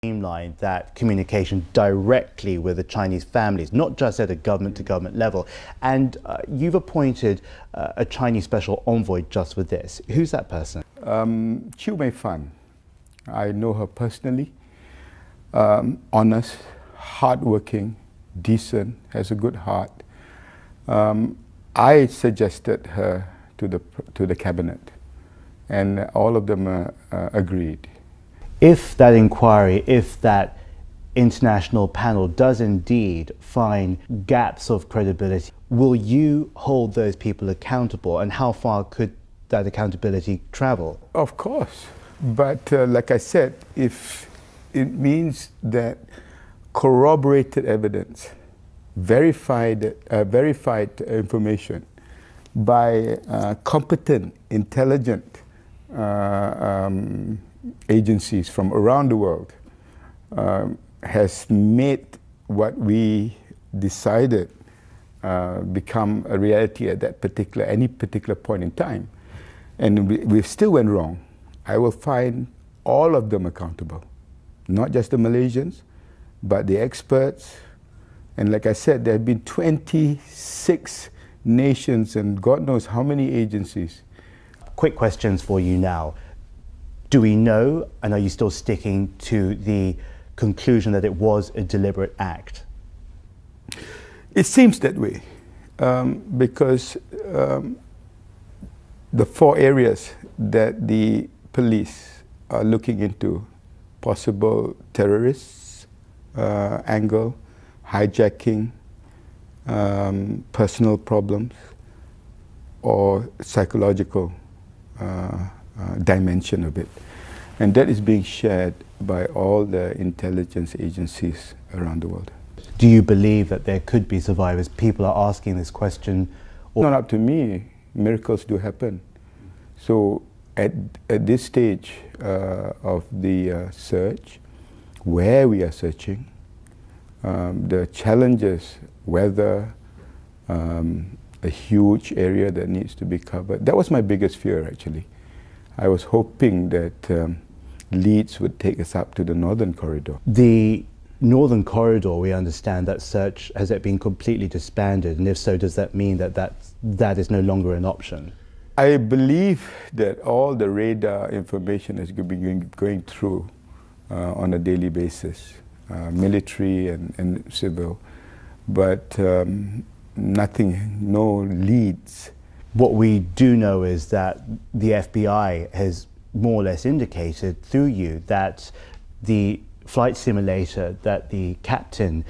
streamline that communication directly with the Chinese families, not just at a government-to-government level. And you've appointed a Chinese special envoy just for this. Who's that person? Chiu Mei Fan. I know her personally. Honest, hardworking, decent, has a good heart. I suggested her to the cabinet, and all of them agreed. If that inquiry, if that international panel does indeed find gaps of credibility, will you hold those people accountable, and how far could that accountability travel? Of course, but like I said, if it means that corroborated evidence, verified information by competent, intelligent agencies from around the world has made what we decided become a reality at that any particular point in time, and we still went wrong, I will find all of them accountable, not just the Malaysians, but the experts. And like I said, there have been 26 nations and God knows how many agencies. Quick questions for you now. Do we know, and are you still sticking to the conclusion that it was a deliberate act? It seems that way, because the 4 areas that the police are looking into: possible terrorists angle, hijacking, personal problems, or psychological dimension of it. And that is being shared by all the intelligence agencies around the world. Do you believe that there could be survivors? People are asking this question. It's not up to me. Miracles do happen. So at this stage of the search, where we are searching, the challenges, weather, a huge area that needs to be covered. That was my biggest fear, actually. I was hoping that leads would take us up to the northern corridor. The northern corridor, we understand that search, has it been completely disbanded? And if so, does that mean that that is no longer an option? I believe that all the radar information is going through on a daily basis, military and civil, but nothing, no leads. What we do know is that the FBI has more or less indicated through you that the flight simulator that the captain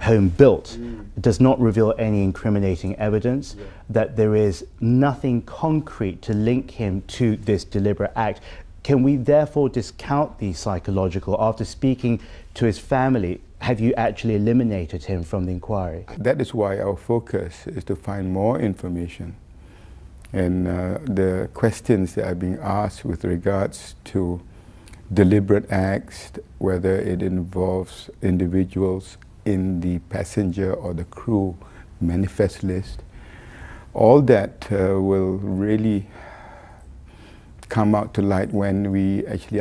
home built does not reveal any incriminating evidence, that there is nothing concrete to link him to this deliberate act. Can we therefore discount the psychological? After speaking to his family, have you actually eliminated him from the inquiry? That is why our focus is to find more information. And the questions that are being asked with regards to deliberate acts, whether it involves individuals in the passenger or the crew manifest list, all that will really come out to light when we actually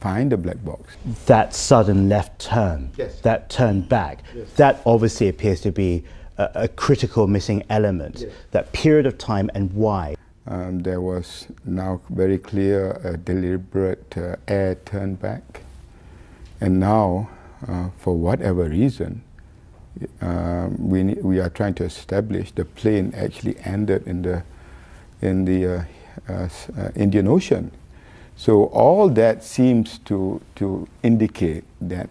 find the black box. That sudden left turn, yes, that turn back, yes, that obviously appears to be a critical missing element. yes. That period of time, and why? There was now very clear deliberate air turn back, and now for whatever reason we are trying to establish the plane actually ended in the Indian Ocean. So all that seems to indicate that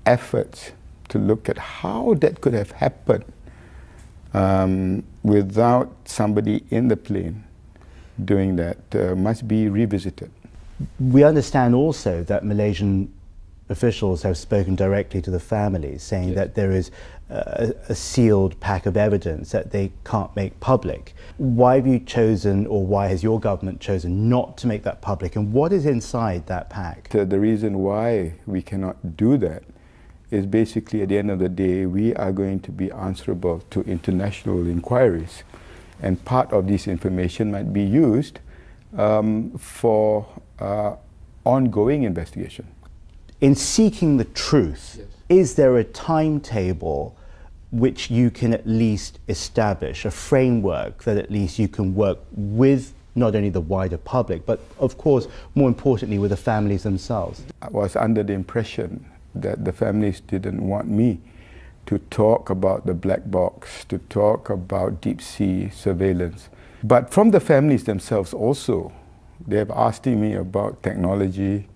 efforts to look at how that could have happened without somebody in the plane doing that must be revisited. We understand also that Malaysian officials have spoken directly to the families, saying yes, that there is a sealed pack of evidence that they can't make public. Why have you chosen, or why has your government chosen not to make that public, and what is inside that pack? The reason why we cannot do that is basically, at the end of the day, we are going to be answerable to international inquiries, and part of this information might be used for ongoing investigation. In seeking the truth, Yes. is there a timetable which you can at least establish, a framework that at least you can work with not only the wider public, but of course, more importantly, with the families themselves? I was under the impression that the families didn't want me to talk about the black box, to talk about deep sea surveillance. But from the families themselves also, they have asked me about technology,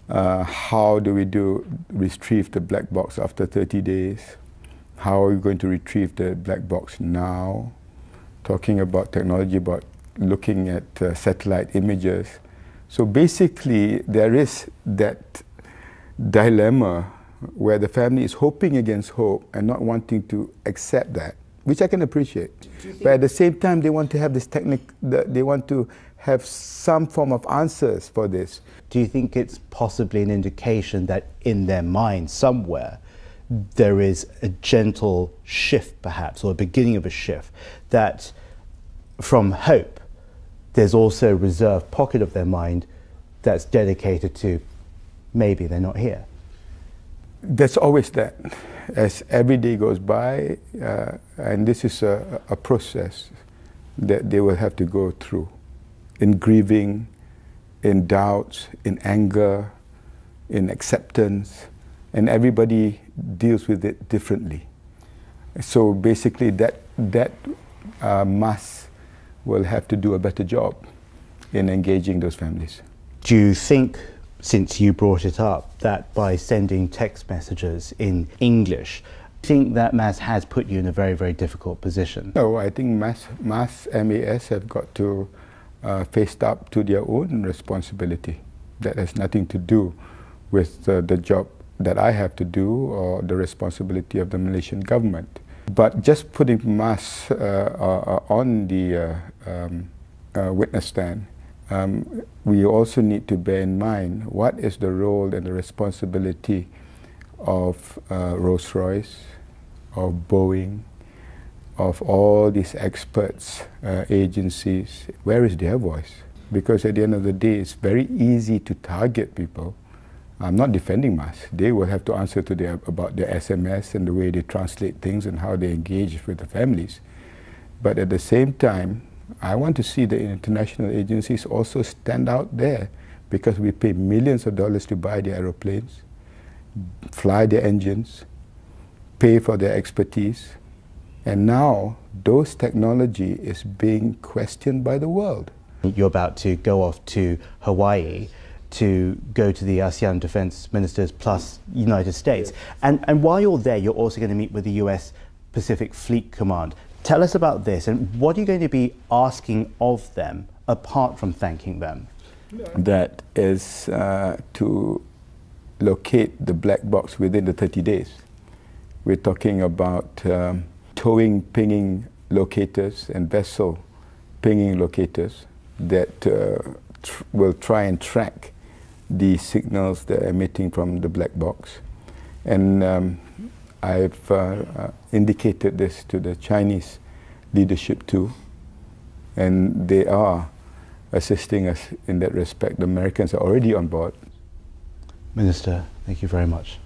how do we retrieve the black box after 30 days? How are we going to retrieve the black box now? Talking about technology, about looking at satellite images. So basically, there is that dilemma where the family is hoping against hope and not wanting to accept that, which I can appreciate. But at the same time, they want to have this they want to have some form of answers for this. Do you think it's possibly an indication that in their mind somewhere there is a gentle shift perhaps, or a beginning of a shift, that from hope there's also a reserved pocket of their mind that's dedicated to maybe they're not here? There's always that. As every day goes by, and this is a process that they will have to go through, in grieving, in doubts, in anger, in acceptance, and everybody deals with it differently. So basically that MAS will have to do a better job in engaging those families. Do you think, since you brought it up, that by sending text messages in English, think that MAS has put you in a very, very difficult position? No, I think MAS have got to face up to their own responsibility. That has nothing to do with the job that I have to do or the responsibility of the Malaysian government. But just putting MAS on the witness stand, we also need to bear in mind what is the role and the responsibility of Rolls-Royce, of Boeing, of all these experts, agencies. Where is their voice? Because at the end of the day, it's very easy to target people. I'm not defending MAS. They will have to answer to about their SMS and the way they translate things and how they engage with the families. But at the same time, I want to see the international agencies also stand out there, because we pay millions of dollars to buy their aeroplanes, fly their engines, pay for their expertise, and now those technology is being questioned by the world. You're about to go off to Hawaii to go to the ASEAN defense ministers plus United States. Yes. And while you're there, you're also going to meet with the US Pacific Fleet Command. Tell us about this, and what are you going to be asking of them apart from thanking them? That is to locate the black box within the 30 days. We're talking about towing pinging locators and vessel pinging locators that will try and track the signals that are emitting from the black box. And I've indicated this to the Chinese leadership too, and they are assisting us in that respect. The Americans are already on board. Minister, thank you very much.